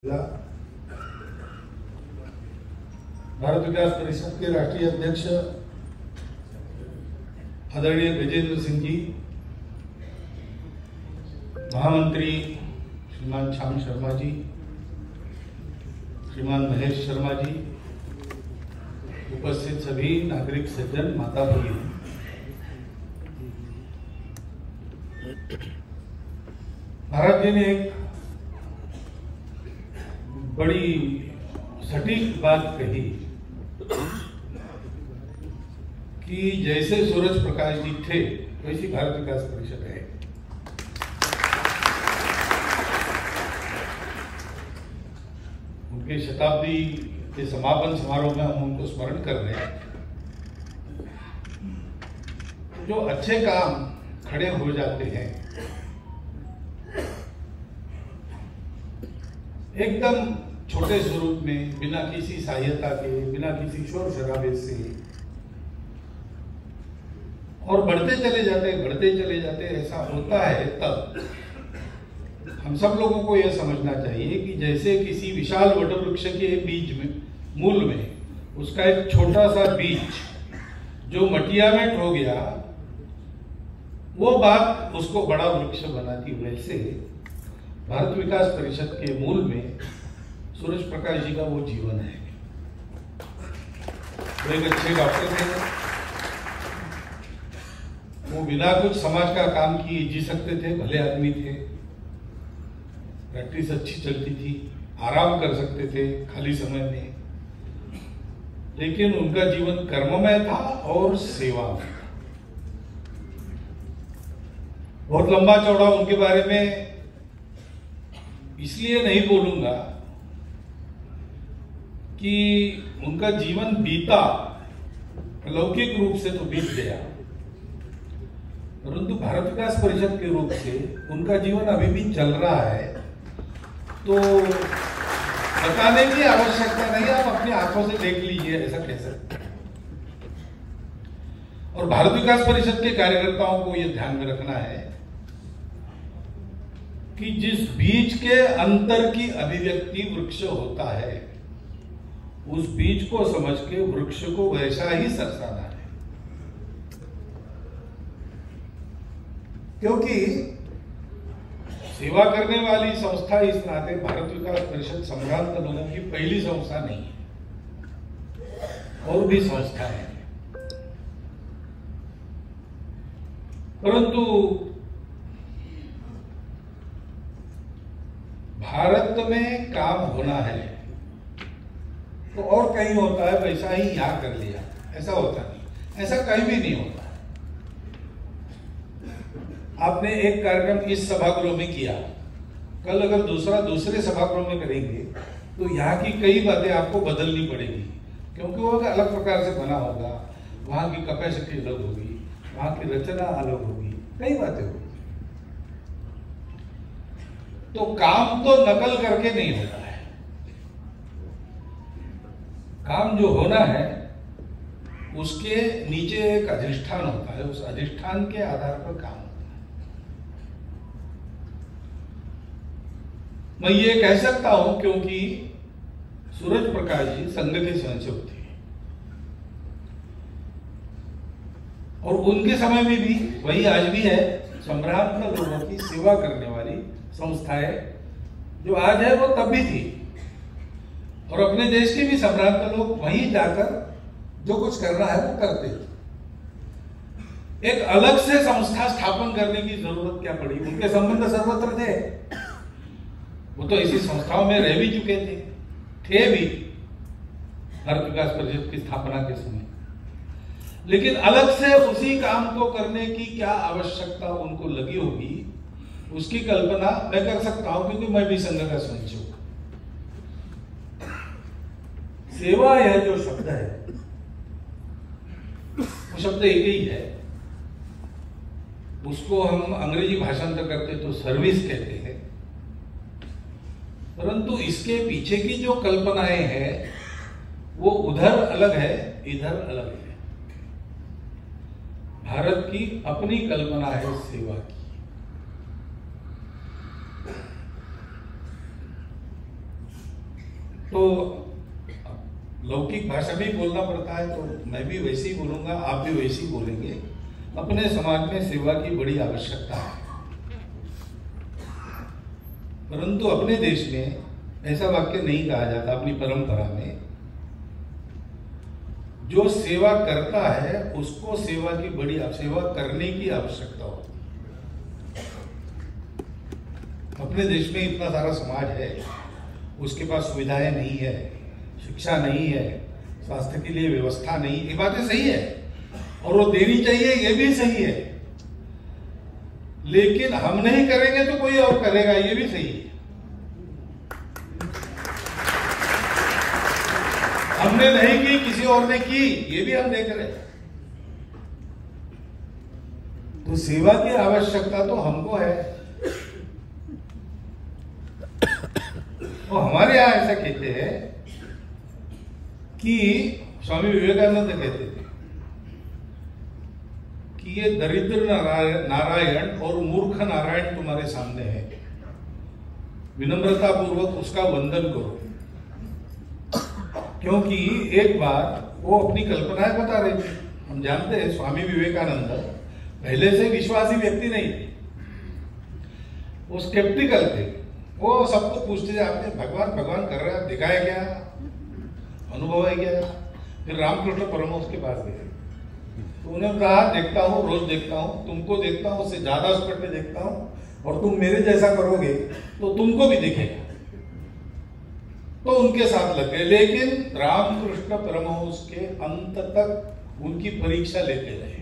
भारत विकास परिषद के राष्ट्रीय अध्यक्ष आदरणीय गजेंद्र सिंह जी, महामंत्री श्रीमान श्याम शर्मा जी, श्रीमान महेश शर्मा जी, उपस्थित सभी नागरिक सज्जन, माता भगिनी, भारत जी ने एक बड़ी सटीक बात कही कि जैसे सूरज प्रकाश जी थे वैसी भारत विकास परिषद है। उनके शताब्दी के समापन समारोह में हम उनको स्मरण कर रहे हैं। जो अच्छे काम खड़े हो जाते हैं, एकदम छोटे स्वरूप में, बिना किसी सहायता के, बिना किसी शोर शराबे से, और बढ़ते चले जाते ऐसा होता है, तब हम सब लोगों को यह समझना चाहिए कि जैसे किसी विशाल वटवृक्ष के बीज में, मूल में उसका एक छोटा सा बीज जो मटिया में ठो गया, वो बात उसको बड़ा वृक्ष बनाती। वैसे भारत विकास परिषद के मूल में सूरज प्रकाश जी का वो जीवन है। वो एक अच्छे डॉक्टर थे, वो बिना कुछ समाज का काम किए जी सकते थे, भले आदमी थे, प्रैक्टिस अच्छी चलती थी, आराम कर सकते थे खाली समय में, लेकिन उनका जीवन कर्ममय था और सेवा में। बहुत लंबा चौड़ा उनके बारे में इसलिए नहीं बोलूंगा कि उनका जीवन बीता, अलौकिक रूप से तो बीत गया, परंतु भारत विकास परिषद के रूप से उनका जीवन अभी भी चल रहा है। तो बताने की आवश्यकता नहीं, आप अपनी आंखों से देख लीजिए, ऐसा कह सकते हैं। और भारत विकास परिषद के कार्यकर्ताओं को यह ध्यान में रखना है कि जिस बीज के अंतर की अभिव्यक्ति वृक्ष होता है, उस बीज को समझ के वृक्ष को वैसा ही सरसाना है। क्योंकि सेवा करने वाली संस्था इस नाते भारत विकास परिषद संभ्रांत लोगों की पहली संस्था नहीं है, और भी संस्था है, परंतु भारत में काम होना है तो और कहीं होता है, वैसा ही यहां कर लिया, ऐसा होता नहीं, ऐसा कहीं भी नहीं होता है। आपने एक कार्यक्रम इस सभागृह में किया, कल अगर दूसरे सभागृह में करेंगे तो यहाँ की कई बातें आपको बदलनी पड़ेगी, क्योंकि वो अलग प्रकार से बना होगा, वहां की कैपेसिटी अलग होगी, वहां की रचना अलग होगी, कई बातें होगी। तो काम तो नकल करके नहीं होता है, काम जो होना है उसके नीचे एक अधिष्ठान होता है, उस अधिष्ठान के आधार पर काम होता है। मैं ये कह सकता हूं क्योंकि सूरज प्रकाश जी संघ के स्वयंसेवक थे, और उनके समय में भी वही आज भी है, संभ्रांत लोगों की सेवा करने वाली संस्थाएं जो आज है वो तब भी थी, और अपने देश के भी संभ्रांत लोग वहीं जाकर जो कुछ करना है वो करते थे। एक अलग से संस्था स्थापन करने की जरूरत क्या पड़ी? उनके संबंध सर्वत्र थे, वो तो इसी संस्थाओं में रह भी चुके थे भी भारत विकास परिषद की स्थापना के समय, लेकिन अलग से उसी काम को करने की क्या आवश्यकता उनको लगी होगी, उसकी कल्पना मैं कर सकता हूं, क्योंकि मैं भी संघ का स्वयंसेवक। सेवा यह जो शब्द है वो शब्द एक ही है, उसको हम अंग्रेजी भाषांतर करते तो सर्विस कहते हैं, परंतु इसके पीछे की जो कल्पनाएं हैं वो उधर अलग है, इधर अलग है। भारत की अपनी कल्पना है सेवा की। तो लौकिक भाषा में बोलना पड़ता है, तो मैं भी वैसे ही बोलूंगा, आप भी वैसे ही बोलेंगे। अपने समाज में सेवा की बड़ी आवश्यकता है, परंतु अपने देश में ऐसा वाक्य नहीं कहा जाता। अपनी परंपरा में जो सेवा करता है उसको सेवा करने की आवश्यकता होती है। अपने देश में इतना सारा समाज है, उसके पास सुविधाएं नहीं है, शिक्षा नहीं है, स्वास्थ्य के लिए व्यवस्था नहीं, ये बातें सही है और वो देनी चाहिए, ये भी सही है। लेकिन हम नहीं करेंगे तो कोई और करेगा, ये भी सही है। हमने नहीं की, किसी और ने की, ये भी हम देख रहे हैं। तो सेवा की आवश्यकता तो हमको है। और हमारे यहां ऐसा कहते हैं कि स्वामी विवेकानंद कहते थे कि ये दरिद्र नारायण और मूर्ख नारायण तुम्हारे सामने है, विनम्रता पूर्वक उसका वंदन करो। क्योंकि एक बार वो अपनी कल्पनाएं बता रहे थे। हम जानते हैं स्वामी विवेकानंद पहले से विश्वासी व्यक्ति नहीं थे, वो स्केप्टिकल थे। वो सबको पूछते थे, आपने भगवान भगवान कर रहे हैं, दिखाया क्या, अनुभव है क्या? फिर रामकृष्ण परमहंस के पास गए तो उन्हें कहा, देखता हूँ, रोज देखता हूँ, तुमको देखता हूँ, उससे ज्यादा स्पष्ट देखता हूँ, और तुम मेरे जैसा करोगे तो तुमको भी दिखेगा। तो उनके साथ लग गए, लेकिन रामकृष्ण परमहंस के अंत तक उनकी परीक्षा लेते रहे।